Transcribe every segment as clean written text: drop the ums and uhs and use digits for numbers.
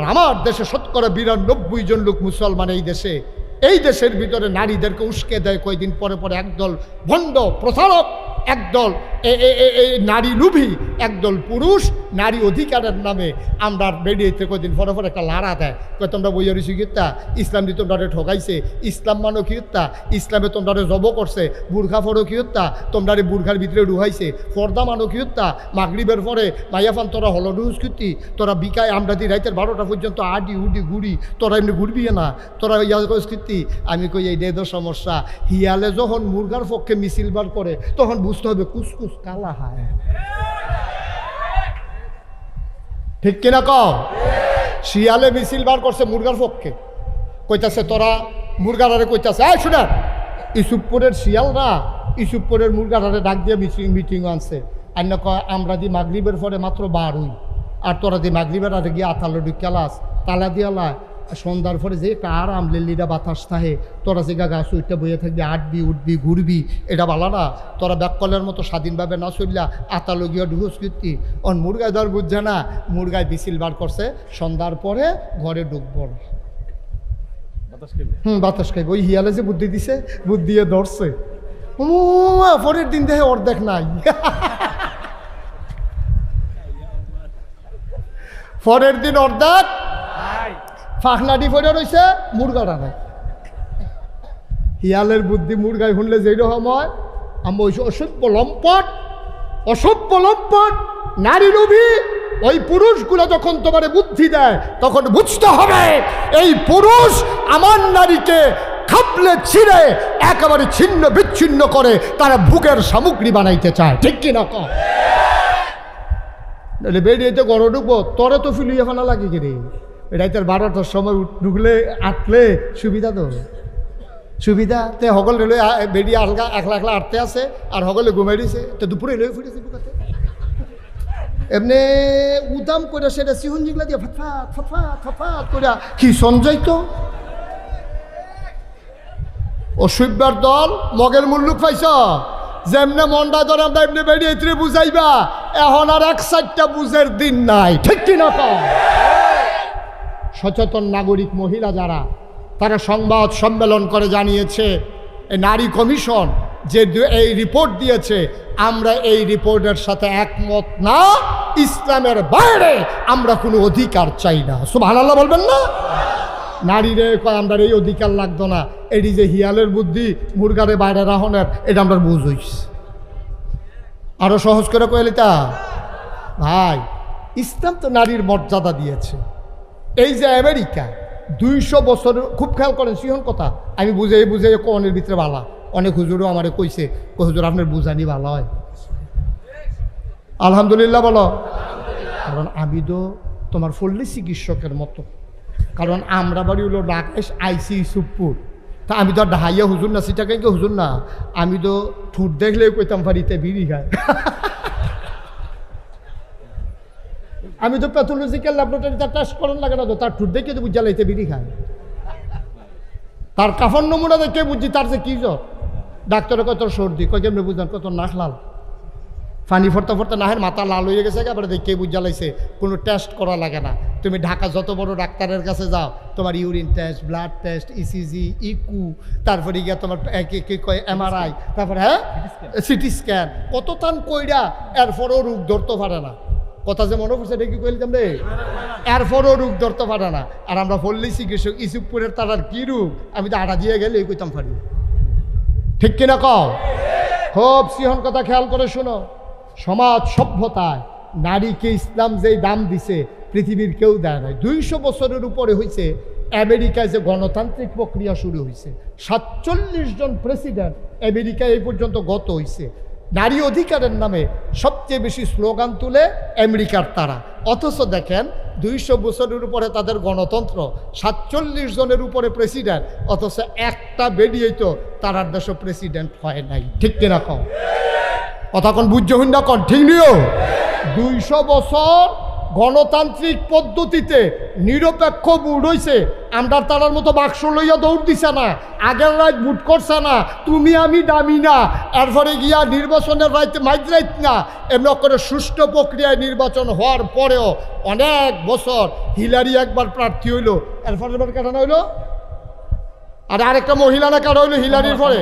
আর আমার দেশে ৯২% জন লোক মুসলমান। এই দেশের ভিতরে নারীদেরকে উস্কে দেয় কয়েকদিন পরে পরে একদল ভণ্ড প্রচারক, একদল নারী লুভি, একদল পুরুষ নারী অধিকারের নামে আমরা বেরিয়েছে কয়েকদিন পরে পরে একটা লাড়া দেয়, কয়ে তোমরা বইয়া রয়েছি কিত্তা, ইসলাম দিয়ে তোমরা ঠকাইছে, ইসলাম মানো কি হত্যা, ইসলামে তোমরা জব করছে, বুর্খা ফরো কি হত্যা, তোমরা বুর্খার ভিতরে ঢুকাইছে, পর্দা মানো কি হত্যা, মাগরিবের পরে মাইয়াফান তোরা হলডুস কীর্তি, তোরা বিকায় আমরা দি রাইতের 12টা পর্যন্ত আডি উডি ঘুরি, তোরা এমনি ঘুরবি না, তোরা ইয়া কীর্তি। আমি কই এই দেদ সমস্যা। হিয়ালে যখন মুরগার পক্ষে মিছিল বার করে তখন বুঝতে হবে কুসকুস কালা হায়, ঠিক কিনা কও? শিয়ালে মিছিল বার করছে মুরগার পক্ষে, কইতাছে তোরা মুরগারে কইতাছে, এই শুনেন ইসুফপুরের শিয়ালরা ইসুফপুরের মুরগারে ডাক দিয়ে মিটিং আনছে, আর কয় আমরা দি মাগরিবের পরে মাত্র 12 আর তোরা দি মাগরিবের আগে গিয়ে আতালো ঢুকালাস তালা দিয়ালা, সন্ধ্যার পরে যে একটা আরাম লেলিরা বাতাস থাকে, তোরা যে গাছ ওইটা বইয়ে থাকবি, আটবি উঠবি ঘুরবি, এটা ভালো না। তোরা ব্যাককলের মতো স্বাধীনভাবে না চললা আতালো গিয়া ঢুকুস কীর্তি। অন মুরগায় ধর বুঝছে না, মুরগায় বিছিল বার করছে, সন্ধ্যার পরে ঘরে ঢুকবো না, বাতাস খাইবে। ওই হিয়ালে যে বুদ্ধি দিছে, বুদ্ধি দিয়ে ধরছে, পরের দিন দেখে অর্ধেক নাই, পরের দিন অর্ধেক ফাঁকনাটি ফেরে রয়েছে, মুরগাটা নাই। হিয়ালের বুদ্ধি মুরগায় শুনলে যেরকম হয়, আমি ওই অসভ্য লম্পট নারী লোভী ওই পুরুষগুলো যখন তোমার বুদ্ধি দেয় তখন বুঝতে হবে এই পুরুষ আমার নারীকে খাপলে ছিঁড়ে একেবারে ছিন্ন বিচ্ছিন্ন করে তারা ভোগের সামগ্রী বানাইতে চায়, ঠিক কিনা কম? বেরিয়েতে গড় ঢুকবো, তোরে তো ফিলিয়ে ফেলা লাগে রে, রাইতের 12টার সময় ঢুকলে আটলে সুবিধা, তো সুবিধা তে সকল রেলে বেরিয়ে আলগা একলা একলা আটতে আছে আর সকলে ঘুমাই দিছে, তো দুপুরে এলে ফিরেছে ঢুকাতে এমনি উদাম করে সেটা সিহুন জিগলা দিয়ে ফটফাট ফটফাট ফটফাট করে কি সঞ্জয় তো অসুবিধার দল মগের মুল্লুক পাইছ, যেমনে মন্ডা ধরে আমরা এমনি বেরিয়ে বুঝাইবা, এখন আর 1/4টা বুঝের দিন নাই, ঠিক কিনা কম? সচেতন নাগরিক মহিলা যারা, তারা সংবাদ সম্মেলন করে জানিয়েছে নারী কমিশন যে এই রিপোর্ট দিয়েছে, আমরা এই রিপোর্টের সাথে একমত না, ইসলামের বাইরে আমরা কোনো অধিকার চাই না। সুবহানাল্লাহ বলবেন না? নারীরে কয় আমরা এই অধিকার লাগতো না, এটি যে হিয়ালের বুদ্ধি মুরগারে বাইরে রাহনের, এটা আমরা বুঝ হইছি। আরো সহজ করে কইলিতা ভাই, ইসলাম তো নারীর মর্যাদা দিয়েছে। এই যে আমেরিকা 200 বছর, খুব খেয়াল করেন সিহন কথা, আমি বুঝে কোনের ভিতরে ভালা, অনেক হুজুরও আমারে কইছে, হুজুর আপনার বুঝানি ভালো হয়, আলহামদুলিল্লাহ বলো। কারণ আমি তো তোমার ফল্লি চিকিৎসকের মতো, কারণ আমরা বাড়ি হলো ঢাকা আইসি ইসুফপুর, তা আমি তো ঢাইয়া হুজুর না, সেটা কেন হুজুর না, আমি তো ঠুট দেখলে কইতাম ফারিতে বিড়ি খায়। আমি তো প্যাথোলজিক্যাল ল্যাবরেটরিতে টেস্ট করার লাগে না, তো তার ঠুট দেখে তো বুঝা লাইতে বিড়ি খায়, তার কাফন নমুনা দেখে বুঝছি তার যে কী জ্বর। ডাক্তারে কত সর্দি, কয় কেমনি বুঝলেন, কত নাক লাল, পানি ফরতে ফরতে নাহের মাথা লাল হয়ে গেছে, একেবারে দেখে বুঝা লাইছে, কোনো টেস্ট করা লাগে না। তুমি ঢাকা যত বড় ডাক্তারের কাছে যাও, তোমার urine test, blood test, ECG, echo, তারপরে গিয়া তোমার কি কয় এমআরআই, তারপরে হ্যাঁ সিটি স্ক্যান, কত তান কইরা, এরপরও রোগ ধরতে পারে না। কথা যে মনে পড়ছে দেখি কইলাম রে, এরপরও রোগ ধরতে পারে না। আর আমরা বললি চিকিৎসক ইসুফপুরের তার কি রোগ, আমি তো আটা দিয়ে গেলে কইতাম পারি, ঠিক কিনা কও? খুব সিহন কথা খেয়াল করে শোনো, সমাজ সভ্যতায় নারীকে ইসলাম যেই দাম দিছে পৃথিবীর কেউ দেয় নাই। 200 বছরের উপরে হয়েছে আমেরিকায় যে গণতান্ত্রিক প্রক্রিয়া শুরু হয়েছে, 47 জন প্রেসিডেন্ট আমেরিকায় এই পর্যন্ত গত হয়েছে। নারী অধিকারের নামে সবচেয়ে বেশি স্লোগান তুলে আমেরিকার তারা, অথচ দেখেন 200 বছরের উপরে তাদের গণতন্ত্র, 47 জনের উপরে প্রেসিডেন্ট, অথচ একটা বেরিয়েই তো তারার দেশে প্রেসিডেন্ট হয় নাই, ঠিক কিনা কম? কথা কোন বুঝ্য হইন না, কন ঠিক নিও। 200 বছর গণতান্ত্রিক পদ্ধতিতে নিরপেক্ষ বুট হইছে, আমরা তারার মতো বাক্স লইয়া দৌড় দিছে না, আগের রাত বুট করছে না, তুমি আমি দামি না, এরপরে গিয়া নির্বাচনের রাইতে মাইজরাইত না, এমন করে সুষ্ঠু প্রক্রিয়ায় নির্বাচন হওয়ার পরেও অনেক বছর হিলারি একবার প্রার্থী হইল, এরপরে এবার কাটানো হইল, আর আরেকটা মহিলা না কাটা হইলো হিলারির পরে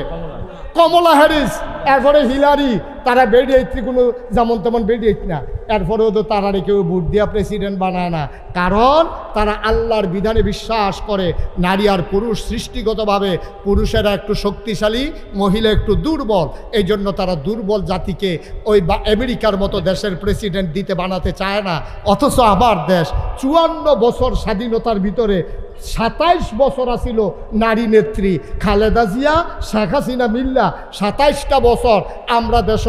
কমলা হ্যারিস, এরপরে হিলারি, তারা বেরিয়েছি কোনো যেমন তেমন বেরিয়েছি না, এরপরেও তো তারা কেউ ভোট দিয়া প্রেসিডেন্ট বানায় না, কারণ তারা আল্লাহর বিধানে বিশ্বাস করে। নারী আর পুরুষ সৃষ্টিগতভাবে পুরুষেরা একটু শক্তিশালী, মহিলা একটু দুর্বল, এই জন্য তারা দুর্বল জাতিকে ওই আমেরিকার মতো দেশের প্রেসিডেন্ট দিতে বানাতে চায় না। অথচ আমার দেশ 54 বছর স্বাধীনতার ভিতরে 27 বছর আসিল নারী নেত্রী খালেদা জিয়া, শেখ হাসিনা মিল্লা, 27টা বছর আমরা দেশ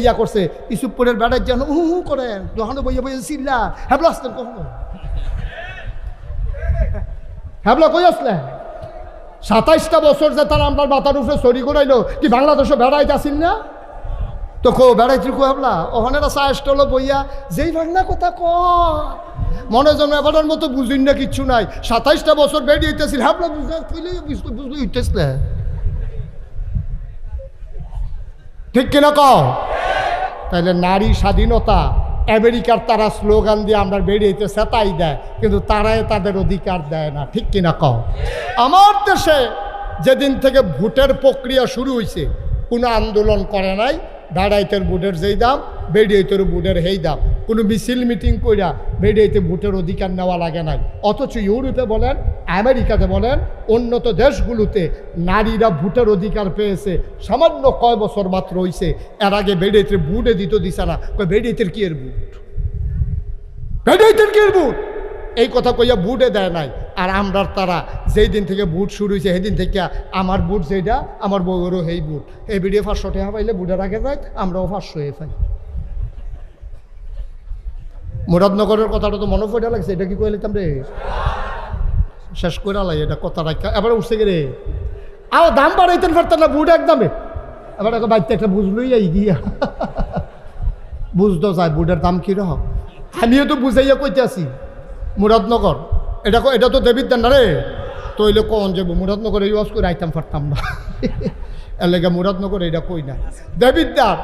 ইয়া করছে। ইসুপুরের বেড়ার যেন করেন যখন বইয়ে বইয়ে চিল্লা হ্যাবলা আসতেন, কখনো হ্যাবলা কই আসলেন? 27টা বছর যে তারা আমরা মাথার উপরে সরি করাইলো, কি বাংলাদেশে বেড়াইতে আসিল না? তো কো বেড়াইতে কো হ্যাবলা ওখানেরা চাষটা হলো বইয়া যেই ভাগনা কথা ক মনে যেন এবারের মতো বুঝুন না, কিচ্ছু নাই। 27টা বছর বেরিয়ে হইতেছিল, হ্যাবলা বুঝতে উঠতেছিল, ঠিক কিনা কও? তাইলে নারী স্বাধীনতা আমেরিকার তারা স্লোগান দিয়ে আমরা বেরিয়েছে সেটাই দেয়, কিন্তু তারাই তাদের অধিকার দেয় না, ঠিক কিনা কও? আমার দেশে যেদিন থেকে ভোটের প্রক্রিয়া শুরু হয়েছে কোনো আন্দোলন করে নাই, দাঁড়াইতের বুটের যেই দাম, বেরিয়েতের বুটের সেই দাম, কোনো মিছিল মিটিং কইরা বেরিয়েতে বুটের অধিকার নেওয়া লাগে নাই। অথচ ইউরোপে বলেন, আমেরিকাতে বলেন, উন্নত দেশগুলোতে নারীরা ভোটের অধিকার পেয়েছে সামান্য কয় বছর মাত্র হয়েছে। এর আগে বেরিয়েতে বুটে দিছে না, বেরিয়েতের কি এর বুট, বেরিয়েতের কি এর বুট, এই কথা কইয়া বুটে দেয় নাই। আর আমরা তারা যেই দিন থেকে বুট শুরু হয়েছে সেদিন থেকে আমার বুট যেটা, আমার বউয়েরও সেই বুট, এই ভিডিও 500 টাকা পাইলে বুটের আগে যায়, আমরাও 500 পাই। মুরাদনগরের কথাটা তো মনে পড়ে লাগছে, এটা কি কইলাম রে, শেষ করে আলাই এটা কথা রাখা, এবার উঠছে গে রে, আও দাম বাড়াইতেন পারতেন না বুট একদমে, এবার বাড়িতে একটা বুঝলই যাই গিয়া বুঝতো যায় বুটের দাম কীরকম। আমিও তো বুঝাইয়া কইতে আসি মুরাদনগর, এটা তো দেবিদ্যান না রে, তৈলে কন যাবো মুরাদনগরে ইউজ করে আইতাম পারতাম না, এর লেগে মুরাদনগর এটা কই না। দেবিদ্যার,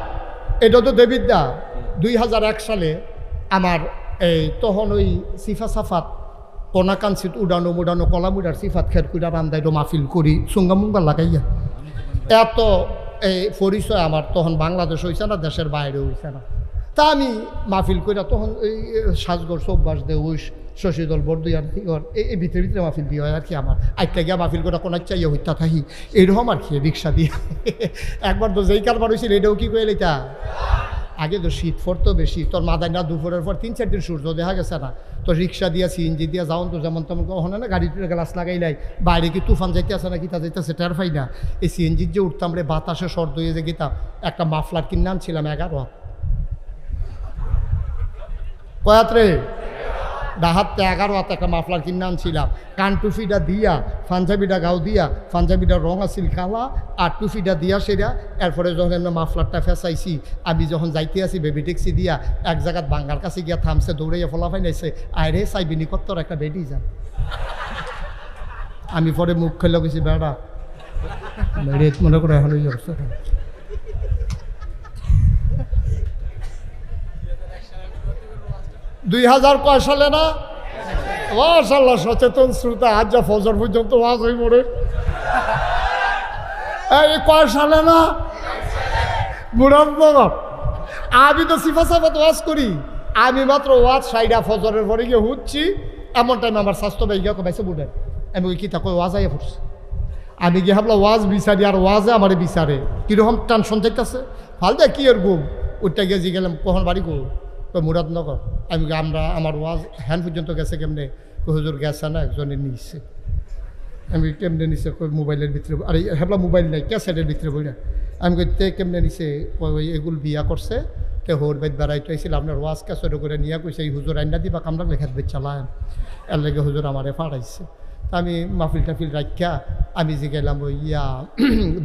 এটা তো দেবিদ্যা 2001 সালে আমার এই তখন ওই সিফা সাফাত কনাকাঞ্চিত উড়ানো কলামুড়ার সিফাত খের কুড়া রান্দাইতো মাহফিল করি সুঙ্গামুঙ্গা লাগাইয়া, এত এই পরিচয় আমার তখন বাংলাদেশ হয়েছে না, দেশের বাইরে হয়েছে না। তা আমি মাহফিল কইরা তখন এই সাজগর সব্বাস দে ওই শশীদল বরদুয়ার এই ভিতরে ভিতরে মাহফিল দিয়ে হয় আর কি। আমার আইটা গিয়া মাহফিল করে কোনো চাইয়া হইতা থাকি এরকম আর কি, রিক্সা দিয়ে একবার তো যেই কারবার হয়েছিল এটাও কি কইলে তা আগে তো শীত পড়তো বেশি, তোর মাদায় না দুপুরের পর 3-4 দিন সূর্য দেখা গেছে না, তো রিক্সা দিয়া সিএনজি দিয়া যাও তো যেমন তেমন ওখানে না গাড়িতে গ্লাস লাগাইলাই, বাইরে কি তুফান যাইতে আসে না কিতা যাইতেছে টের পাই না। এই সিএনজির যে উঠতাম রে বাতাসে শর্দ হয়ে যে গেতাম, একটা মাফলার কিনে আনছিলাম 11 হাত, কয়াত রে ডাহাতে 11 হাতে একটা মাফলার কিনে আনছিলাম, কান টুফিটা দিয়া পাঞ্জাবিটা গাও দিয়া, পাঞ্জাবিটা রং আসিল কালা আর টুফিটা দিয়া সেরা। এরপরে যখন আমরা মাফলারটা ফেসাইছি, আমি যখন যাইতে আসি বেবি ট্যাক্সি দিয়া এক জায়গাত বাঙ্গার কাছে গিয়া থামছে, দৌড়াইয়া ফলাফাই নাইছে, আরে চাইবিনি কত্তর একটা বেডি যান। আমি পরে মুখ খেলে গেছি বেড়া রেত মনে করে এখন 2000 কয় সালে না, মাশাআল্লাহ সচেতন শ্রোতা, আজ যা ফজর পর্যন্ত ওয়াজ হই মরে, এই কয় সালে না মুরাদনগর। আমি তো সিফা সাফাত ওয়াজ করি, আমি মাত্র ওয়াজ সাইডা ফজরের পরে গিয়ে হুচ্ছি, এমন টাইম আমার স্বাস্থ্য ভাই গিয়ে বাইসে বুঝেন, আমি কি তা কই ওয়াজ আইয়া পড়ছি, আমি গিয়ে ভাবলাম ওয়াজ বিচারি, আর ওয়াজে আমার বিচারে কীরকম টেনশন যাইতেছে, ফালদা কি এর ঘুম, ওইটা গিয়ে গেলাম কখন বাড়ি গো, মুরাদনগর। আমি আমার ওয়াজ হ্যান পর্যন্ত গেছে কেমনে, হুজুর গেছে না একজনের নিচ্ছে, আমি কেমনে নিছে কই মোবাইলের ভিতরে, আরে হেবলা মোবাইল নাই ক্যাসেটের ভিতরে বইরা, আমি কই তে কেমনে নিছে, ওই এগুলো বিয়া করছে, তে হোর বাইত বেড়াইতে আইছিল, আপনার ওয়াজ ক্যাসেট করে নিয়ে কইছে এই হুজুর আইনা দিবা কামরা লেখাত বেচ চালায়, এর লেগে হুজুর আমারে ফাড়াইছে। আমি মাহফিল টাফিল রাখা আমি যে গেলাম ওই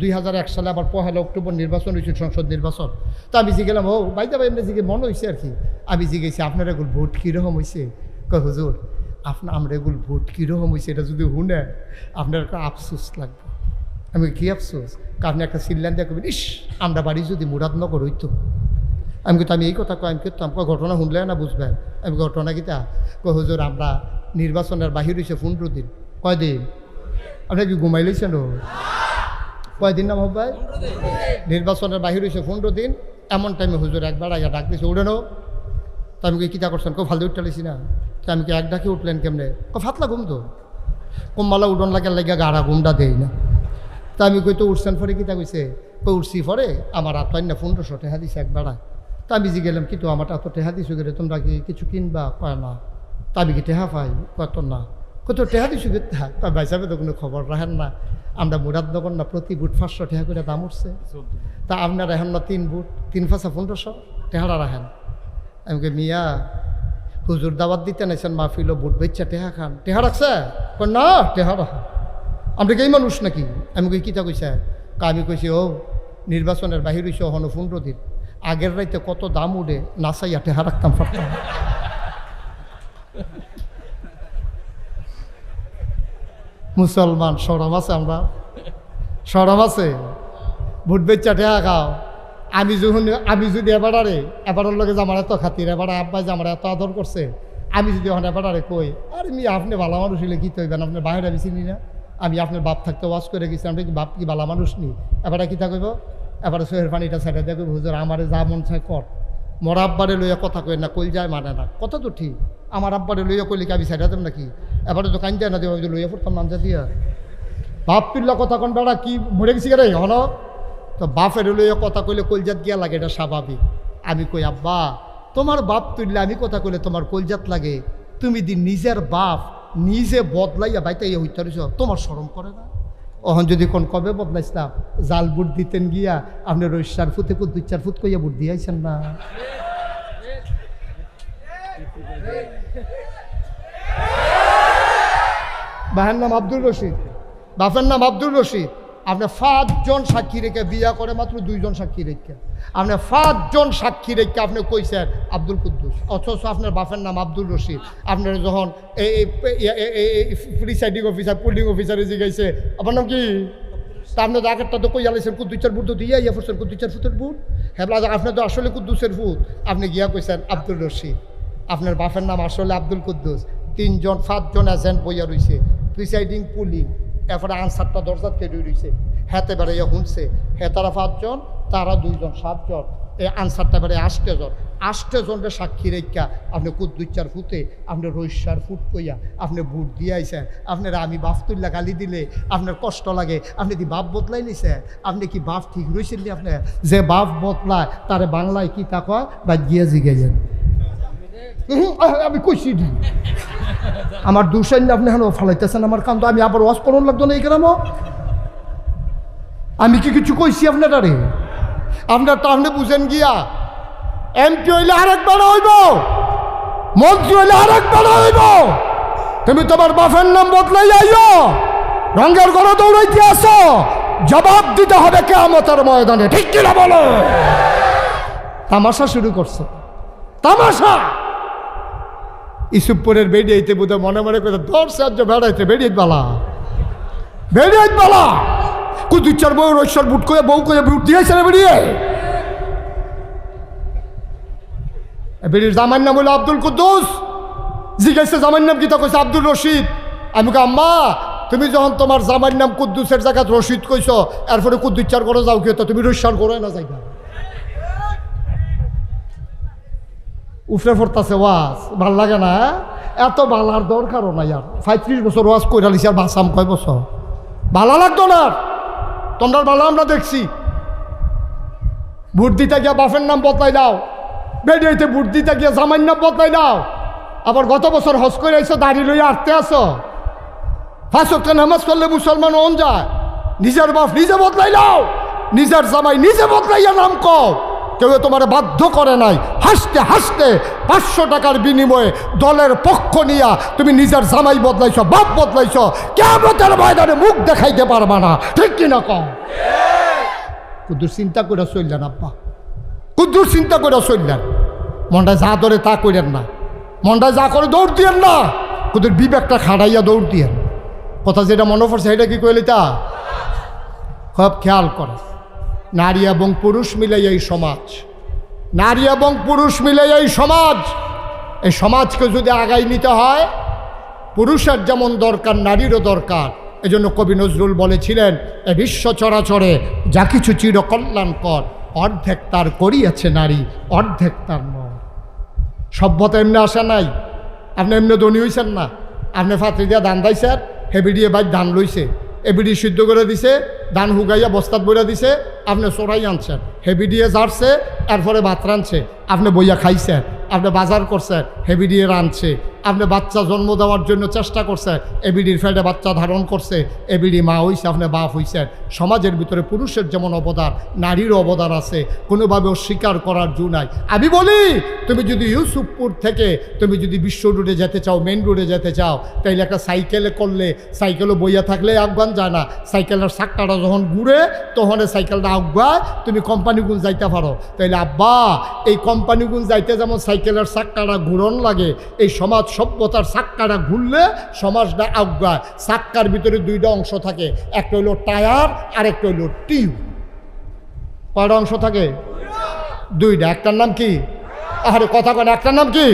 2001 সালে আবার 1 অক্টোবর নির্বাচন হয়েছে, সংসদ নির্বাচন। তো আমি যে গেলাম, ও বাইদা ভাই এমনি জিগে মনে হয়েছে আর কি। আমি জিগেছি আপনার এগুলো ভোট কীরকম হয়েছে? কয় হুজুর আমরা এগুলো ভোট কীরকম হয়েছে এটা যদি শুনে আপনার একটা আফসোস লাগবে। আমি কী আফসোস? আপনি একটা সিল্লান দিয়ে কবেন, ইস আমরা বাড়ি যদি মুরাদনগর হইতো। আমি কিন্তু আমি এই কথা কয়, আমি কিন্তু আমাকে ঘটনা শুনলে না বুঝবেন। আমি ঘটনা কিতা কয় হুজুর আমরা নির্বাচনের বাহির হয়েছে 15 দিন। কয়দিন? আপনি কি ঘুমাই লইছেন? কয়দিন না ভাই? নির্বাচনের বাহির হয়েছে 15 দিন। এমন টাইমে হুজুর একবার আগে ডাক দিয়েছে, উঠে নো। তো আমি কি কিতা করছেন? ফালতু উঠতে লিছি না। তো আমি কি এক ডাকে উঠলেন কেমনে? ফাতলা ঘুম তো কম্মালা উঠন লাগে গাড়া ঘুমটা দেই না। তা আমি কই তো উঠছেন পরে কিতা কইছে? উঠছি পরে আমার আত্মাই না 1500 টাকা দিছে একবার। তা আমি যে গেলাম কিন্তু আমার এত টেহা দিছো গেলে তোমরা কি কিছু কিনবা? কয় না। তা আমি কি টেহা পাই? কত না। কত টেহা দিছো গে? তা ভাই সাহেব তো কোনো খবর রাখেন না। আমরা মুরাদনগর না প্রতি বুট 500 টাকা করে দাম উঠছে। তা আপনার রাখেন না 3 বুট 3 5 1500 টেহারা রাখেন। আমি কে মিয়া হুজুর দাওয়াত দিতে নাইছেন মাহফিল বুট বেচ্চা টেহা খান, টেহা রাখছে? না টেহা রাখা। আমরা কি এই মানুষ নাকি? আমি কই কিতা কইছে? আমি কইছি ও নির্বাচনের বাহির হইছে হন 15 দিন। আগের রাইতে কত দাম উঠে নাচাইয়া টেহা রাখতাম পারতাম। মুসলমান সরম আছে? আমরা সরম আছে? ভোট বেচ্চা টেহা খাও। আমি যদি এবারের লগে যে আমার এত খাতির, এবার আব্বাই যে আমার এত আদর করছে, আমি যদি ওখানে এবারে কই আরে মি আপনি ভালো মানুষ হইলে কী তৈবেন? আপনার বাইরে আমি চিনি না, আমি আপনার বাপ থাকতে ওয়াজ করে গেছি, আমরা কি বাপ কি ভালো মানুষ নি? এবারে কী থাকব? এবারে সোহের পানিটা ছেড়ে দেখো হুজুর আমারে যা মন চায় কর। মোর আব্বারে লইয়া কথা কই না, কইল যায় মানে না। কথা তো ঠিক, আমার আব্বারে লইয়া কইলে কি আমি ছেড়ে দেব নাকি? এবারে তো কান যায় না দেব, লইয়া পড়তাম নামজা দিয়া। বাপ তুল্লা কথা কন বেড়া কি মরে গেছি রে হন? তো বাপের লইয়া কথা কইলে কলজাত গিয়া লাগে, এটা স্বাভাবিক। আমি কই আব্বা তোমার বাপ তুললে আমি কথা কইলে তোমার কলজাত লাগে, তুমি দি নিজের বাপ নিজে বদলাইয়া বাইতাইয়া হইতে পারিস, তোমার শরম করে না? ওহন যদি কোন কবে বদলাইছিলাম জাল বুট দিতেন গিয়া আপনি রইসার ফুতে 2-4 ফুট কইয়া বুট দিয়াইছেন না? বাহের নাম আব্দুল রশিদ, বাপের নাম আব্দুল রশিদ। আপনি 5 জন সাক্ষী রেখে বিয়া করে মাত্র 2 জন সাক্ষী রেখে, আপনি 5 জন সাক্ষী রেখে আপনি কইছেন আব্দুল কুদ্দুস, অথচ আপনার বাপের নাম আব্দুল রশিদ। আপনার যখন প্রিসাইডিং অফিসার পুলিং অফিসারে জিগাইছে আপনার নাম কি, তা আপনি তো আগেরটা তো কই আলাইছেন কুদ্দুসের বুট তো দিয়ে ইয়া করছেন, কুদ্দুসের ফুটের বুট। হ্যাঁ আপনি তো আসলে কুদ্দুসের ফুট, আপনি গিয়া কইছেন আব্দুল রশিদ। আপনার বাপের নাম আসলে আব্দুল কুদ্দুস। 5 জন এজেন্ট বইয়া রয়েছে, প্রিসাইডিং পুলিং, এরপরে আনসারটা দরজাত কেটে রয়েছে, হেতে বেড়াইয়া শুনছে। হ্যাঁ তারা 5 জন, তারা 2 জন, 7 জন। এই আনসারটা বেড়ে 8 জন, 8 জনের সাক্ষী রেখা আপনি 2-4 ফুটে আপনি রইসার ফুট কইয়া আপনি বুট দিয়ে আইছেন। আপনার আমি বাপ তুল্লা গালি দিলে আপনার কষ্ট লাগে, আপনি কি বাপ বদলাই নিছেন? আপনি কি বাপ ঠিক রয়েছেন? আপনি যে বাপ বদলায় তারে বাংলায় কি তা কয় বা গিয়া জিগাইছেন? আমি কইছি আমার দুশাইলে আপনি হেন ফালাইতেছেন আমার কান্দ, আমি আবার ওয়াজ করুন লাগতো না এই গ্রামও। আমি কি কিছু কইছি আপনারে? আপনার তো আপনি বুঝেন গিয়া এমপি হইলে আরেকবার হইব, মন্ত্রী হইলে আরেকবার হইব। তুমি তোমার বাপের নাম বদলাই আইও, রঙের ঘরে দৌড়াইতে আসো, জবাব দিতে হবে কিয়ামতের ময়দানে, ঠিক কিনা বলো? তামাশা শুরু করছো, তামাশা। ইসুপুরের বেরিয়েতে বোধহয় মনে মনে করে 10 রাজ্য বেড়াইতে বেরিয়ে বালা, বেরিয়ে বালা। 2-4 বউ রইসার বুট করে বউ করে বুট দিয়েছে না বেরিয়ে। বেরিয়ে জামাইর নাম হলো আব্দুল কুদ্দুস। জিজ্ঞাসা জামাইর নাম কি? তা কইছে আব্দুল রশিদ। আমি কই আম্মা তুমি যখন তোমার জামাইর নাম কুদ্দুসের জায়গায় রশিদ কইছ, এরপরে 2-4 করে যাও কি? তুমি রইসার করে না যাইবা। উফরে ফরতাছে ওয়াজ, ভাল লাগে না? এত বালার দরকারও নাই আর। 35 বছর ওয়াজ কইরা লিছি, আর বাসাম কয় বছর? ভালো লাগতো না তোমরা, ভালো আমরা দেখছি। ভোট দিতে গিয়া বাপের নাম বদলাই দাও, বেরিয়েতে ভোট দিতে গিয়া জামাইর নাম বদলাই দাও। আবার গত বছর হজ করে আইসো, দাড়ি লইয়া আটতে আসো। 5 ওয়াক্ত নামাজ করলে মুসলমান হন যায়। নিজের বাপ নিজে বদলাই দাও, নিজের জামাই নিজে বদলাইয়া নাম কও। কেউ তোমার বাধ্য করে নাই। হাসতে হাসতে 500 টাকার বিনিময়ে দলের পক্ষ নিয়া তুমি নিজের জামাই বদলাইছ, বাপ বদলাইছ, কিয়ামতের ময়দানে মুখ দেখাইতে পারবা না। ঠিক কিনা কম? কুদ্দুর চিন্তা করে চললেন আব্বা, কুদ্দুর চিন্তা করে চললেন। মনটা যা ধরে তা করেন না, মনটা যা করে দৌড় দিয়েন না, কুদ্দুর বিবেকটা খাড়াইয়া দৌড় দিয়েন। কথা যেটা মনে পড়ছে এটা কি কইলি তা খুব খেয়াল করে। নারী এবং পুরুষ মিলে এই সমাজ, নারী এবং পুরুষ মিলে এই সমাজ, এই সমাজকে যদি আগাই নিতে হয় পুরুষের যেমন দরকার নারীরও দরকার। এজন্য কবি নজরুল বলেছিলেন, এ বিশ্ব চরাচরে যা কিছু চিরকল্যাণকর, অর্ধেক তার করিয়াছে নারী, অর্ধেক তার নয়। সভ্যতা এমনি আসে নাই, আপনি এমনি ধনী হয়েছেন না। আপনি ফাতরি দিয়া ধান দাইছেন, হেবিডিয়ে বাইর ধান লইছে, এবিডি সিদ্ধ করে দিছে, ধান হুগাইয়া বস্তাত বইরা দিছে, আপনি চোরাই আনছেন, হেবিডিয়ে জারছে, এরপরে ভাত রাঁধছে, আপনি বইয়া খাইছেন, আপনি বাজার করছেন, হেবিডিয়ে রাঁধছে, আপনি বাচ্চা জন্ম দেওয়ার জন্য চেষ্টা করছেন, এবিডির ফেটে বাচ্চা ধারণ করছে, এবিডি মা হইছে, আপনি বাপ হইছেন। সমাজের ভিতরে পুরুষের যেমন অবদান নারীরও অবদান আছে, কোনোভাবে অস্বীকার করার জো নাই। আমি বলি, তুমি যদি ইউসুফপুর থেকে তুমি যদি বিশ্ব রোডে যেতে চাও, মেন রোডে যেতে চাও, তাইলে একটা সাইকেলে করলে, সাইকেলও বইয়া থাকলে আহ্বান যায় না। সাইকেলের চাক্কাটা যখন ঘুরে তখন সাইকেলটা আহ্বায়, তুমি কোম্পানিগুলো যাইতে পারো। তাইলে আব্বা, এই কোম্পানিগুলো যাইতে যেমন সাইকেলের চাক্কাটা ঘুরন লাগে, এই সমাজ সভ্যতার চাক্কাটা ঘুরলে সমাজটা আজ্ঞায়। চাক্কার ভিতরে দুইটা অংশ থাকে, একটা হইল টায়ার আর একটা হইল টিউব। কয়টা অংশ থাকে? দুইটা। একটার নাম কি? আরে কথা কয় না, একটার নাম কি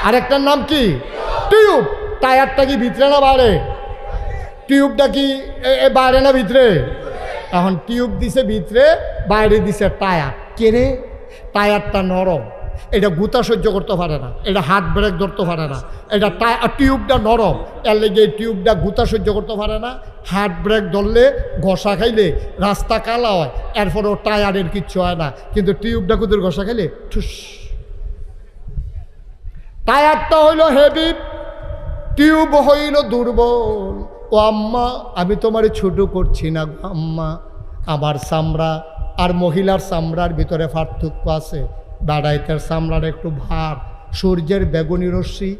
আর একটার নাম কি? টিউব। টায়ারটা কি ভিতরে না বাইরে? টিউবটা কি বাইরে না ভিতরে? এখন টিউব দিছে ভিতরে, বাইরে দিছে টায়ার। কে রে? টায়ারটা নরম, এটা গুতা সহ্য করতে পারে না, এটা হাত ব্রেক ধরতে পারে না। এটা টিউবটা নরম, এর লেগে এই টিউবটা গুতা সহ্য করতে পারে না। হাত ব্রেক ধরলে ঘষা খাইলে রাস্তা কালা হয়, এরপরেও টায়ারের কিচ্ছু হয় না। কিন্তু টিউবটা কুদুর ঘষা খাইলে ঠুস। টায়ারটা হইল হেভি, টিউব হইল দুর্বল। ও আম্মা, আমি তোমার ছোট করছি না আম্মা, আমার চামড়া আর মহিলার চামড়ার ভিতরে পার্থক্য আছে। বেড়াইতের চামড়ার একটু ভার, সূর্যের বেগুনি রশ্মি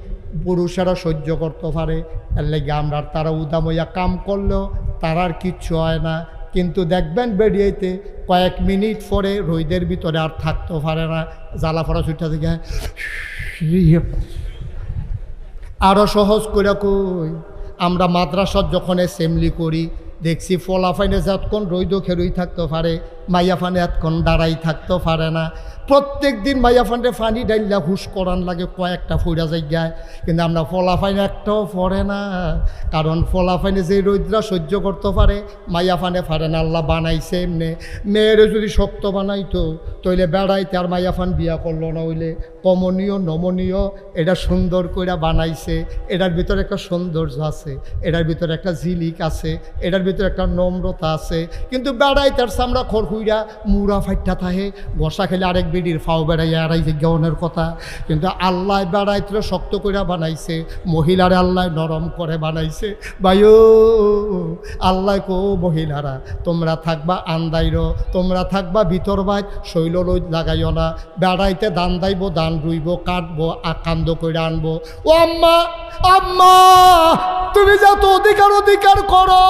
পুরুষেরা সহ্য করতে পারে, এর লেগে আমরা তারা উদামইয়া কাম করলেও তার আর কিচ্ছু হয় না। কিন্তু দেখবেন বেরিয়েতে কয়েক মিনিট পরে রোদের ভিতরে আর থাকতে পারে না, জ্বালা ফড়া ছুটটা থেকে আরও সহজ করে কই। আমরা মাদ্রাসার যখন অ্যাসেম্বলি করি দেখছি ফলাফাইনে যতক্ষণ রৈদ খেরুই থাকতে পারে, মাইয়া ফানে এতক্ষণ দাঁড়াই থাকতে পারে না। প্রত্যেক দিন মাইয়া ফান্ডে ফানি ডাইল্লা হুশ করান লাগে, কয়েকটা ফুরা জায়গায়। কিন্তু আমরা ফলাফাইনে একটাও পড়ে না, কারণ ফলাফাইনে যে রৌদ্রা সহ্য করতে পারে মাইয়া ফানে পারে না। আল্লাহ বানাইছে এমনি। মেয়েরে যদি শক্ত বানাইতো তইলে বেড়াইতে আর মাইয়া ফান বিয়া করলো না, হইলে কমনীয় নমনীয় এটা সুন্দর করে বানাইছে। এটার ভিতরে একটা সৌন্দর্য আছে, এটার ভিতরে একটা ঝিলিক আছে, এটার ভিতরে একটা নম্রতা আছে। কিন্তু বেড়াইতার চামড়া খড়খুইরা মুড়া ফাইটা থাহে, ঘষা খেলে আরেক বিডির ফাও বেড়াইয়া আড়াই গেনের কথা। কিন্তু আল্লাহ বেড়াইতে শক্ত করে বানাইছে, মহিলারে আল্লাহ নরম করে বানাইছে। ভাইও আল্লাহ কো মহিলারা তোমরা থাকবা আন্দাইর, তোমরা থাকবা ভিতর বাইর, শৈল রোদ লাগাইও না। বেড়াইতে ধান দাইব, ধান রুইব, কাটবো, আকান্দ করে আনবো। ও আম্মা, আম্মা তুমি যত অধিকার করো,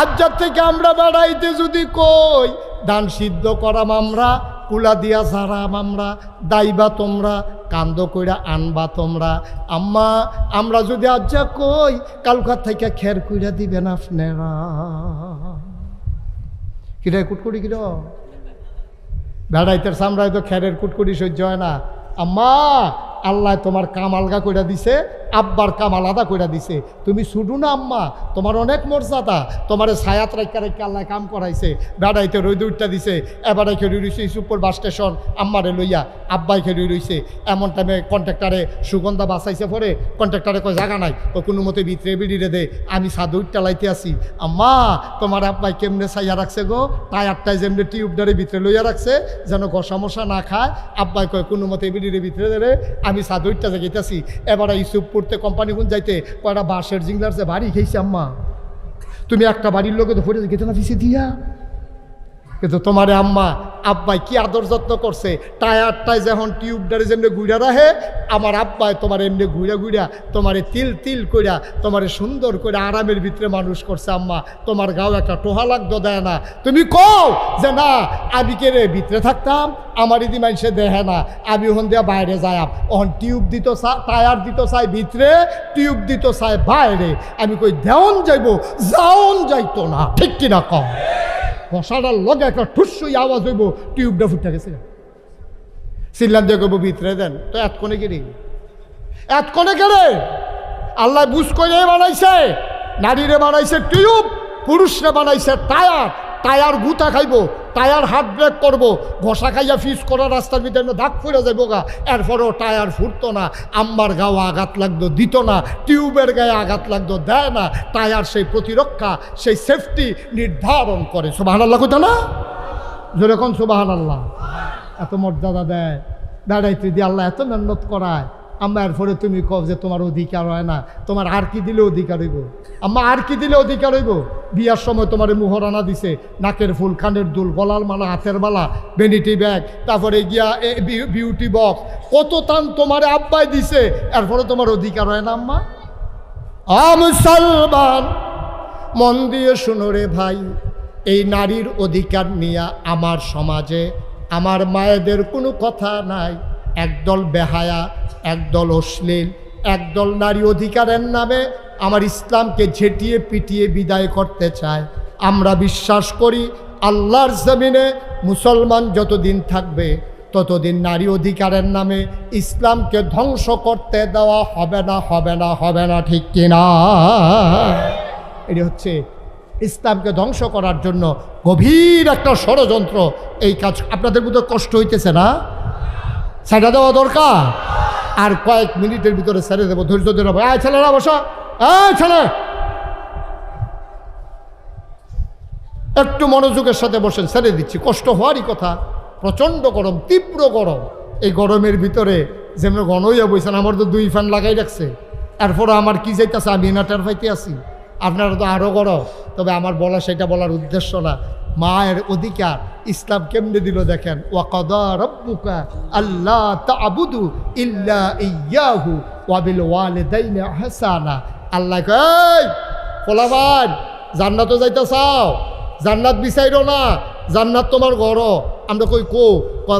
আজ্জার থেকে আমরা বেড়াইতে যদি কই ধান সিদ্ধ করাম আমরা, কুলা দিয়া ঝাড়াম আমরা, দাইবা তোমরা, কান্দ কইরা আনবা তোমরা। আম্মা আমরা যদি আজ্জা কই কালকার থেকে খের কইরা দিবেন আপনারা। কিরা কুটকুটি কিরা বেড়াইতের সামরায় তো খেরের কুটকুটি সহ্য হয় না। আম্মা আল্লাহ তোমার কাম আলগা কইরা দিছে, আব্বার কাম আলাদা কইরা দিছে। তুমি ছুটু না আম্মা, তোমার অনেক মর্যাদা, তোমার ছায়াত রাইকা রাইকা আল্লাহ কাম করাইছে। বেড়াইতে রইদ উঠটা দিছে, এবারে খেলি রইছে ইসুপুর বাস স্টেশন, আম্মারে লইয়া আব্বাই খেলি রইছে। এমন টাইমে কন্ট্রাক্টারে সুগন্ধা বাঁচাইছে, পরে কন্ট্রাক্টারে কয় জায়গা নাই, ও কোনো মতে ভিতরে বিড়িরে দে, আমি সাদু উঠটা লাইতে আসি। আম্মা তোমার আব্বাই কেমনে ছাইয়া রাখছে গো, টায়ারটায় যেমনি টিউবটারে ভিতরে লইয়া রাখছে যেন ঘষা মশা না খায়। আব্বাই কয় কোনো মতে বিড়িরে ভিতরে দে রে, আমি সাদু উঠটা যাইতেছি। এবারে ইসুপুর কোম্পানিগুন যাইতে কয়টা বাঁশের জিংলার যে বাড়ি খেয়েছে। আম্মা তুমি একটা বাড়ির লোকে তো ফোটে গেতে না পিছিয়ে দিয়া, কিন্তু তোমারে আম্মা আব্বাই কি আদর যত্ন করছে, টায়ারটায় যখন টিউবটারে যেমনি ঘুরা রাখে, আমার আব্বাই তোমার এমনি ঘুরা ঘুরা তোমারে তিল তিল কইরা তোমারে সুন্দর করে আরামের ভিতরে মানুষ করছে। আম্মা তোমার গাও একটা টোহা লাগতো দেয় না। তুমি কও যে না আমি কে রে ভিতরে থাকতাম, আমার ইদি মানুষে দেহে না, আমি ওখান দিয়ে বাইরে যাই। ওখান টিউব দিত টায়ার দিত চাই ভিতরে, টিউব দিত চাই বাইরে। আমি কই দেওন যাইব, যাওন যাইতো না, ঠিক কিনা কম? বসাটার লগে একটা ঠুসই আওয়াজ হইব, টিউবটা ফুটে গেছে। চিল্লান দিয়ে কইব ভিতরে দেন, তো এতক্ষণে কেড়ে এতক্ষণে কেড়ে আল্লাহ বুঝ করে বানাইছে। নারীরে বানাইছে টিউব, পুরুষরে বানাইছে টায়ার। টায়ার গুতা খাইব, টায়ার হাত ব্রেক করবো, ঘষা খাইয়া ফিস করা রাস্তার ভিতরে দাগ ফুরে যাবো গা, এরপরেও টায়ার ফুটতো না। আম্মার গাও আঘাত লাগতো, দিত না। টিউবের গায়ে আঘাত লাগতো, দেয় না। টায়ার সেই প্রতিরক্ষা, সেই সেফটি নির্ধারণ করে। সুবহানাল্লাহ কইতো না? যেরকম সুবহানাল্লাহ। এত মর্যাদা দেয়, দাঁড়াইতে দিয়ে আল্লাহ এত মেহনত করায়। আম্মা এরপরে তুমি কও যে তোমার অধিকার হয় না, তোমার আর কি দিলে অধিকার হইব? আম্মা আর কি দিলে অধিকার হইব? বিয়ার সময় তোমার মুহরানা দিছে, নাকের ফুল, কানের দুল, গলার মালা, হাতের মালা, ভ্যানিটি ব্যাগ, তারপরে গিয়া বিউটি বক্স, কত তান তোমার আব্বাই দিছে, এরপরে তোমার অধিকার হয় না আম্মা? মুসলমান মন দিয়ে শুনো রে ভাই, এই নারীর অধিকার নিয়ে আমার সমাজে আমার মায়েদের কোনো কথা নাই। একদল বেহায়া, একদল অশ্লীল, একদল নারী অধিকারের নামে আমার ইসলামকে ঝেঁটিয়ে পিটিয়ে বিদায় করতে চায়। আমরা বিশ্বাস করি আল্লাহর জমিনে মুসলমান যতদিন থাকবে ততদিন নারী অধিকারের নামে ইসলামকে ধ্বংস করতে দেওয়া হবে না, হবে না, হবে না, ঠিক কিনা? এটি হচ্ছে ইসলামকে ধ্বংস করার জন্য গভীর একটা ষড়যন্ত্র। এই কাজ আপনাদের মধ্যে কষ্ট হইতেছে না? ছেড়ে দেওয়া দরকার। আর কয়েক মিনিটের ভিতরে ছেড়ে দেবো, ধৈর্য ধরে। এই ছেলেরা বসা, এই ছেলে একটু মনোযোগের সাথে বসেন, ছেড়ে দিচ্ছি। কষ্ট হওয়ারই কথা, প্রচণ্ড গরম, তীব্র গরম। এই গরমের ভিতরে যেমন গণইয়া বইছেন, আমার তো 2 ফ্যান লাগাই রাখছে, এরপরে আমার কি যাইতেছে আমি না টের পাইতে আছি। আপনারা তো আরও গরম। তবে আমার বলা সেটা বলার উদ্দেশ্য না। মায়ের অধিকার ইসলাম কেমনে দিল দেখেন। ওয়াকাদা রাব্বুকা আল্লা তা'বুদু ইল্লা ইয়্যাহু ওয়া বিল ওয়ালিদাইনি ইহসানা। আল্লাহ কয় পোলাবান জান্নাতও যাইতে চাও, জান্নাত বিচাইরো না, জান্নাত তোমার ঘর। আমরা কই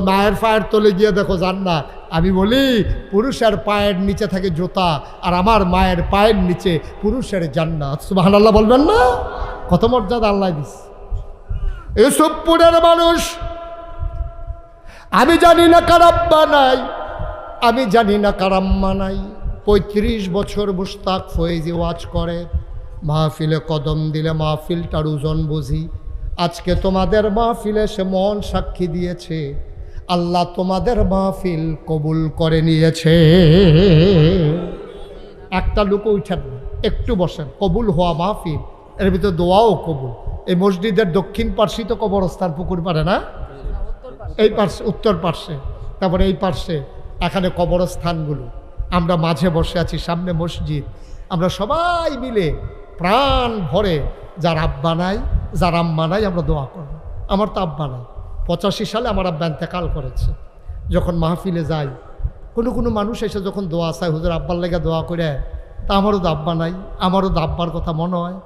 মায়ের পায়ের তলে গিয়ে দেখো জান্নাত। আমি বলি পুরুষের পায়ের নিচে থাকে জুতা, আর আমার মায়ের পায়ের নিচে পুরুষের জান্নাত। সুবহানাল্লাহ বলবেন না? কত মর্যাদা আল্লাহ দিস। এই সবপুরের মানুষ, আমি জানি না কার আব্বা নাই, আমি জানি না কার আম্মা নাই। 35 বছর মুশতাক ফয়েজি ওয়াজ করে, মাহফিলে কদম দিলে মাহফিলটার ওজন বুঝি। আজকে তোমাদের মাহফিলে সে মন সাক্ষী দিয়েছে, আল্লাহ তোমাদের মাহফিল কবুল করে নিয়েছে। একটা লোক উঠেন, একটু বসেন। কবুল হওয়া মাহফিল, এর ভিতরে দোয়াও কবুল। এই মসজিদের দক্ষিণ পার্শ্বে তো কবরস্থান, পুকুর পারে না? এই পার্শ্বে, উত্তর পার্শ্বে, তারপরে এই পার্শ্বে, এখানে কবরস্থানগুলো। আমরা মাঝে বসে আছি, সামনে মসজিদ। আমরা সবাই মিলে প্রাণ ভরে, যার আব্বা নাই, যার আম্মা নাই, আমরা দোয়া করব। আমার তো আব্বা নাই, 85 সালে আমার আব্বা ইন্তেকাল করেছে। যখন মাহফিলে যাই, কোনো মানুষ এসে যখন দোয়া চায়, হুজুর আব্বার লেগে দোয়া করে, তা আমারও তো আব্বা নাই, আমারও তো আব্বার কথা মনে হয়।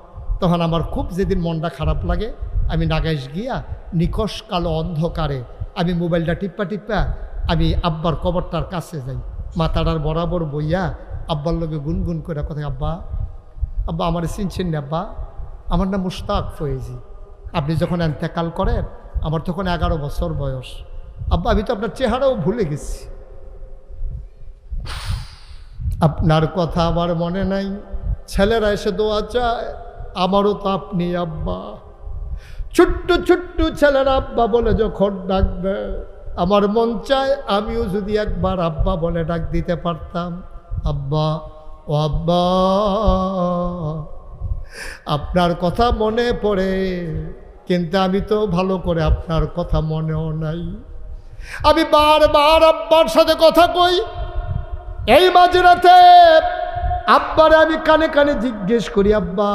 তখন আমার খুব যেদিন মনটা খারাপ লাগে, আমি নাগাইশ গিয়া নিকশ কালো অন্ধকারে আমি মোবাইলটা টিপ্পা আমি আব্বার কবরটার কাছে যাই, মাথাটার বরাবর বইয়া আব্বার লগে গুনগুন করে কথা, আব্বা আব্বা আমার চিনছেন না আব্বা, আমার নাম মুশতাক ফয়েজি, আপনি যখন ইন্তেকাল করেন আমার তখন 11 বছর বয়স। আব্বা আমি তো আপনার চেহারাও ভুলে গেছি, আপনার কথা আমার মনে নাই। ছেলেরা এসে দোয়া চায়, আমারও তো আপনি আব্বা। ছোট্ট ছোট্ট ছেলেরা আব্বা বলে যখন ডাকবে, আমার মন চায় আমিও যদি একবার আব্বা বলে ডাক দিতে পারতাম। আব্বা, ও আব্বা, আপনার কথা মনে পড়ে, কিন্তু আমি তো ভালো করে আপনার কথা মনেও নাই। আমি বারবার আব্বার সাথে কথা কই। এই মাঝরাতে আব্বারে আমি কানে কানে জিজ্ঞেস করি, আব্বা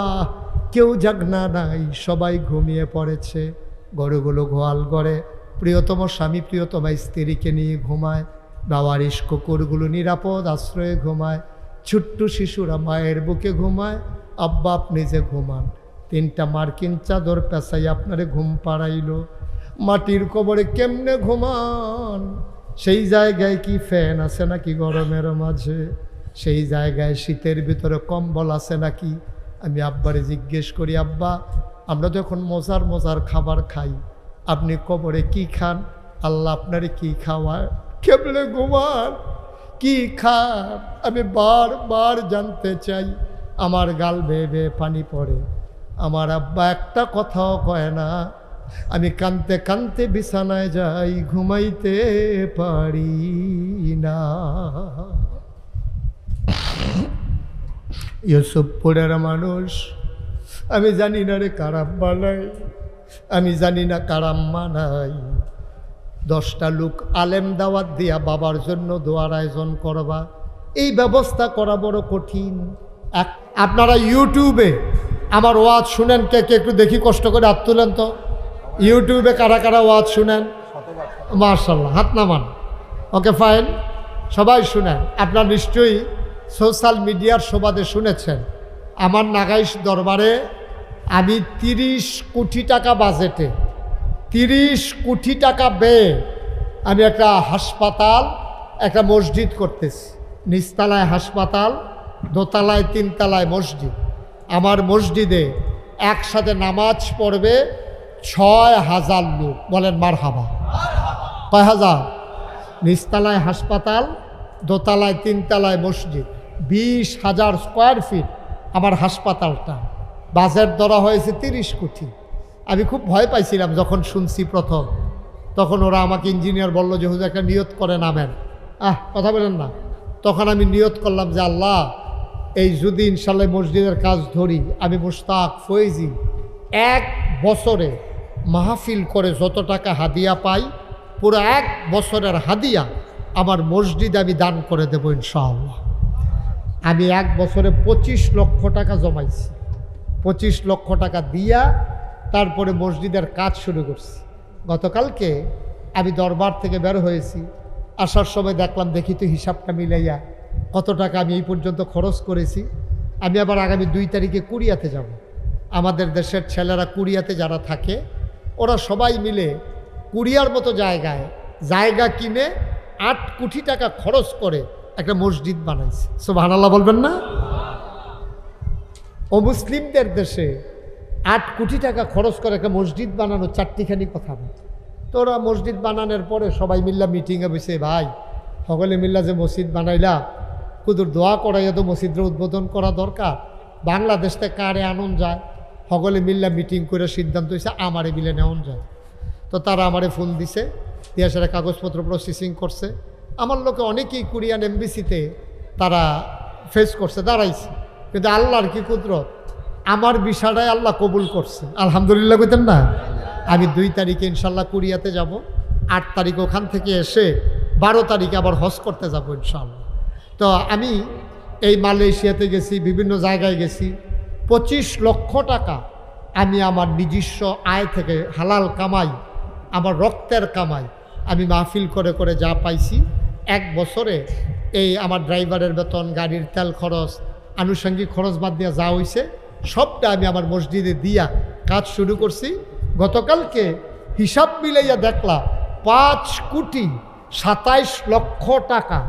কেউ জাগনা নাই, সবাই ঘুমিয়ে পড়েছে, গরুগুলো গোয়াল ঘরে, প্রিয়তম স্বামী প্রিয়তমা স্ত্রীকে নিয়ে ঘুমায়, বাবারিশ কুকুরগুলো নিরাপদ আশ্রয়ে ঘুমায়, ছোট্ট শিশুরা মায়ের বুকে ঘুমায়, আব্বা আপনি যে ঘুমান, 3টা মার্কিন চাদর পেঁচাই আপনারে ঘুম পাড়াইল, মাটির কবরে কেমনে ঘুমান, সেই জায়গায় কি ফ্যান আছে নাকি গরমের মাঝে, সেই জায়গায় শীতের ভিতরে কম্বল আছে নাকি। আমি আব্বারে জিজ্ঞেস করি, আব্বা আমরা যখন মজার মজার খাবার খাই, আপনি কবরে কি খান, আল্লাহ আপনারে কি খাওয়ায়, কেমনে ঘুমান, কি খান, আমি বারবার জানতে চাই। আমার গাল বেয়ে বেয়ে পানি পড়ে। আমার আব্বা একটা কথাও কয় না। আমি কানতে কানতে বিছানায় যাই, ঘুমাইতে পারি না। ইউসুফপুরের মানুষ, আমি জানি না রে কার আব্বা নাই, আমি জানি না কার আম্মা নাই। 10টা লোক আলেম দাওয়াত দিয়া বাবার জন্য দোয়ার আয়োজন করবা, এই ব্যবস্থা করা বড় কঠিন। আপনারা ইউটিউবে আমার ওয়াজ শুনেন, কে কে একটু দেখি, কষ্ট করে হাত তুলেন তো। ইউটিউবে কারা কারা ওয়াজ শুনেন? মাশাআল্লাহ, হাত নামান। ওকে ফাইন, সবাই শুনেন। আপনার নিশ্চয়ই সোশ্যাল মিডিয়ার সুবাদে শুনেছেন, আমার নাগাইশ দরবারে আমি 30 কোটি টাকা বাজেটে, 30 কোটি টাকা ব্যয়ে আমি একটা হাসপাতাল, একটা মসজিদ করতেছি। নিচতলায় হাসপাতাল, দোতলায় 3তলায় মসজিদ। আমার মসজিদে একসাথে নামাজ পড়বে 6000 লোক। বলেন মারহাবা। কয় হাজার? নিচতলায় হাসপাতাল, দোতলায় 3তলায় মসজিদ, 20,000 স্কোয়ার ফিট আমার হাসপাতালটা। বাজেট ধরা হয়েছে 30 কোটি। আমি খুব ভয় পাইছিলাম যখন শুনছি প্রথম। তখন ওরা আমাকে ইঞ্জিনিয়ার বললো যে হুজুর একটা নিয়ত করে নামেন। কথা বলেন না। তখন আমি নিয়ত করলাম যে আল্লাহ, এই যদি ইনশাল্লাহ মসজিদের কাজ ধরি, আমি মুশতাক ফয়েজি 1 বছরে মাহফিল করে যত টাকা হাদিয়া পাই, পুরো 1 বছরের হাদিয়া আমার মসজিদে আমি দান করে দেবো ইনশাআল্লাহ। আমি 1 বছরে 25 লক্ষ টাকা জমাইছি। 25 লক্ষ টাকা দিয়া তারপরে মসজিদের কাজ শুরু করছি। গতকালকে আমি দরবার থেকে বের হয়েছি, আসার সময় দেখলাম, দেখি তো হিসাবটা মিলাইয়া কত টাকা আমি এই পর্যন্ত খরচ করেছি। আমি আবার আগামী 2 তারিখে কুরিয়াতে যাব। আমাদের দেশের ছেলেরা কুরিয়াতে যারা থাকে, ওরা সবাই মিলে কুরিয়ার মতো জায়গা কিনে 8 কোটি টাকা খরচ করে একটা মসজিদ বানাইছে। সুবহানাল্লাহ বলবেন না? ও মুসলিমদের দেশে 8 কোটি টাকা খরচ করে একটা মসজিদ বানানো 4টিখানি কথা না। তো ওরা মসজিদ বানানোর পরে সবাই মিল্লা মিটিংয়ে বসে, ভাই সকলে মিল্লা যে মসজিদ বানাইলা, কুদুর দোয়া করাইয়া তো মসজিদের উদ্বোধন করা দরকার। বাংলাদেশ থেকে কারে আনন যায়, সকলে মিল্লা মিটিং করে সিদ্ধান্ত হয়েছে আমারে মিলে নেওয়া যায়। তো তারা আমারে ফোন দিছে, দিয়ে সেটা কাগজপত্র প্রসেসিং করছে। আমার লোকে অনেকেই কোরিয়ান এমবিসিতে তারা ফেস করছে, দাঁড়াইছে। কিন্তু আল্লাহর কি কুদরত, আমার বিষয়টাই আল্লাহ কবুল করছে। আলহামদুলিল্লাহ কইতেন না? আমি 2 তারিখে ইনশাল্লাহ কোরিয়াতে যাব। 8 তারিখ ওখান থেকে এসে 12 তারিখে আবার হজ করতে যাব ইনশাল্লাহ। তো আমি এই মালয়েশিয়াতে গেছি, বিভিন্ন জায়গায় গেছি। 25 লক্ষ টাকা আমি আমার নিজস্ব আয় থেকে, হালাল কামাই, আমার রক্তের কামাই, আমি মাহফিল করে করে যা পাইছি 1 বছরে, এই আমার ড্রাইভারের বেতন, গাড়ির তেল খরচ, আনুষঙ্গিক খরচ বাদ দিয়ে যা হয়েছে সবটা আমি আমার মসজিদে দিয়া কাজ শুরু করছি। গতকালকে হিসাব মিলাইয়া দেখলাম 5 কোটি 27 লক্ষ টাকা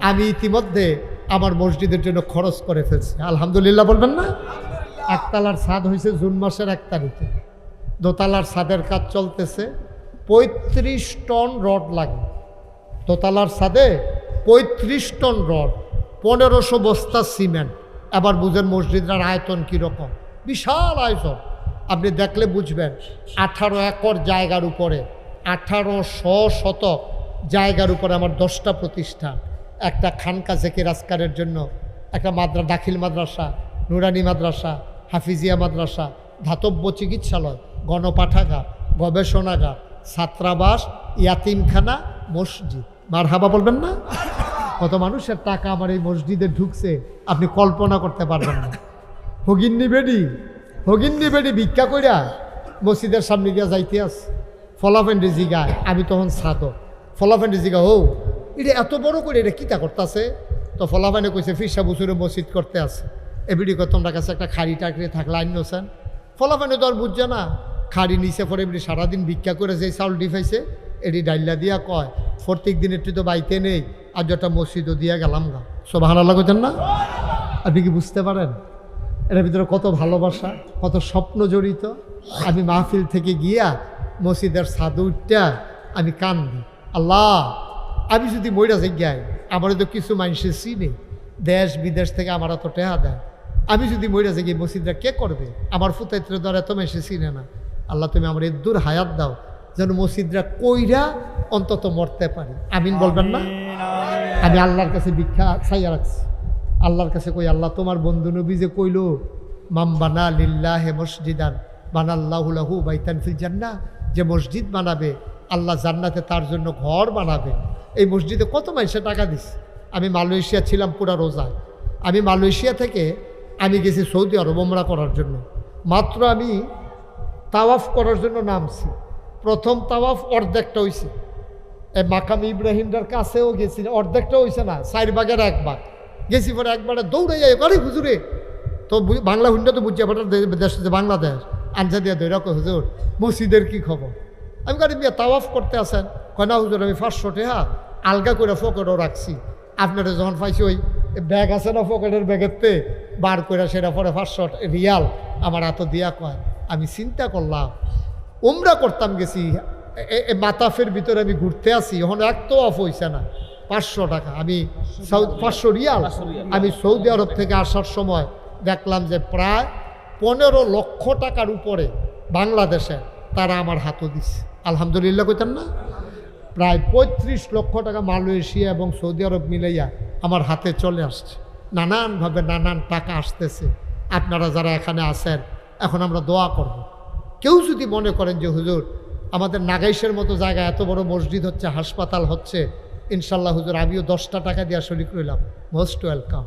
আমি ইতিমধ্যে আমার মসজিদের জন্য খরচ করে ফেলছি। আলহামদুলিল্লাহ বলবেন না? 1তলার ছাদ হয়েছে জুন মাসের 1 তারিখে। দোতলার ছাদের কাজ চলতেছে। 35 টন রড লাগে দোতলার ছাদে, 35 টন রড, 1500 বস্তা সিমেন্ট। এবার বুঝেন মসজিদের আয়তন কীরকম, বিশাল আয়তন। আপনি দেখলে বুঝবেন। 18 একর জায়গার উপরে, 1800 শতক জায়গার উপরে আমার 10টা প্রতিষ্ঠান, একটা খানকা জেকে রাজকারের জন্য, একটা দাখিল মাদ্রাসা, নুরানি মাদ্রাসা, হাফিজিয়া মাদ্রাসা, ধাতব্য চিকিৎসালয়, গণপাঠাগার, গবেষণাগার, ছাত্রাবাস, ইয়াতিমখানা, মসজিদ। মারহাবা বলবেন না? কত মানুষের টাকা আমার এই মসজিদে ঢুকছে আপনি কল্পনা করতে পারবেন না। হগিন্নি বেডি ভিক্ষা কইরা মসজিদের সামনে দিয়ে যাইতে আস ফলাফেন্ডে জিগায়, আমি তখন ছাদো ফলাফেন্ডে জিগা ও এটা এত বড় করে এটা কিতা করতেছে? তো ফলাফানে কইছে ফিরসা বছরে মসজিদ করতে আছে এবিডি কর তোমরা কাছে একটা খাড়ি টাকড়ে থাকলে আইনছেন। ফলাফানে তো আর বুঝছে না খাড়ি নিচে পরে এমনি সারাদিন ভিক্ষা করে যে চাউল ডিফাইছে এটি ডাইলা দিয়া কয় প্রত্যেক দিন একটু তো বাইতে নেই আর যেটা মসজিদও দিয়া গেলাম গা। সব ভালো লাগতেন না? আপনি কি বুঝতে পারেন এটার ভিতরে কত ভালোবাসা, কত স্বপ্ন জড়িত? আমি মাহফিল থেকে গিয়া মসজিদের ছাদে উঠটা আমি কান্দি, আল্লাহ আমি যদি মইরা যাই আমার তো কিছু মানুষের চিনে, দেশ বিদেশ থেকে আমার এত টেহা দেয়, আমি যদি মইরা যাই মসজিদটা কে করবে? আমার ফুতাইত্র দ্বারা এত মানুষের চিনে না। আল্লাহ তুমি আমার এদুর হায়াত দাও যেন মসজিদরা কইরা অন্তত মরতে পারি। আমিন বলবেন না? আমি আল্লাহর কাছে ভিক্ষা চাইয়া রাখছি, আল্লাহর কাছে কই আল্লাহ তোমার বন্ধু নবী যে কইল মাম বানা লিল্লাহে মসজিদান বানাল্লাহু লাহু বাইতান ফিল জান্নাহ, যে মসজিদ বানাবে আল্লাহ জান্নাতে তার জন্য ঘর বানাবে। এই মসজিদে কত মানুষে টাকা দিছে। আমি মালয়েশিয়া ছিলাম পুরা রোজায়, আমি মালয়েশিয়া থেকে আমি গেছি সৌদি আরব ওমরা করার জন্য। মাত্র আমি তাওয়াফ করার জন্য নামছি, প্রথম তাওয়াফ অর্ধেকটা হয়েছে, এই মাকাম ইব্রাহিমটার কাছেও গেছি, অর্ধেকটা হয়েছে না, 4 ভাগের 1 ভাগ গেছি। পরে একবারে দৌড়ে যাই আরে হুজুরে তো বাংলা হুন্ডা তো বুঝিয়া পাঠার দেশ বাংলাদেশ আনসা দিয়া ধরে কো হুজুর মসজিদের কি খবর? আমি গাড়ি মিয়া তাওয়াফ করতে আসেন, কয় না হুজুর আমি 500 টাকা আলগা করে পকেটও রাখছি, আপনারা যখন পাইছি ওই ব্যাগ আছে না পকেটের ব্যাগেরতে বার করে সেটা পরে 500 রিয়াল আমার এত দিয়া কয়। আমি চিন্তা করলাম উমরা করতাম গেছি মাতাফের ভিতরে আমি ঘুরতে আসি, এখন এক তো অফ হয়েছে না, 500 টাকা আমি 500 রিয়াল আমি সৌদি আরব থেকে আসার সময় দেখলাম যে প্রায় 15 লক্ষ টাকার উপরে বাংলাদেশে তারা আমার হাতও দিচ্ছে। আলহামদুলিল্লাহ কইতেন না? প্রায় 35 লক্ষ টাকা মালয়েশিয়া এবং সৌদি আরব মিলাইয়া আমার হাতে চলে আসছে। নানানভাবে নানান টাকা আসতেছে। আপনারা যারা এখানে আছেন এখন আমরা দোয়া করব। কেউ যদি মনে করেন যে হুজুর আমাদের নাগাইশের মতো জায়গায় এত বড় মসজিদ হচ্ছে, হাসপাতাল হচ্ছে, ইনশাল্লাহ হুজুর আমিও 10টা টাকা দিয়ে শরীক রইলাম, মোস্ট ওয়েলকাম।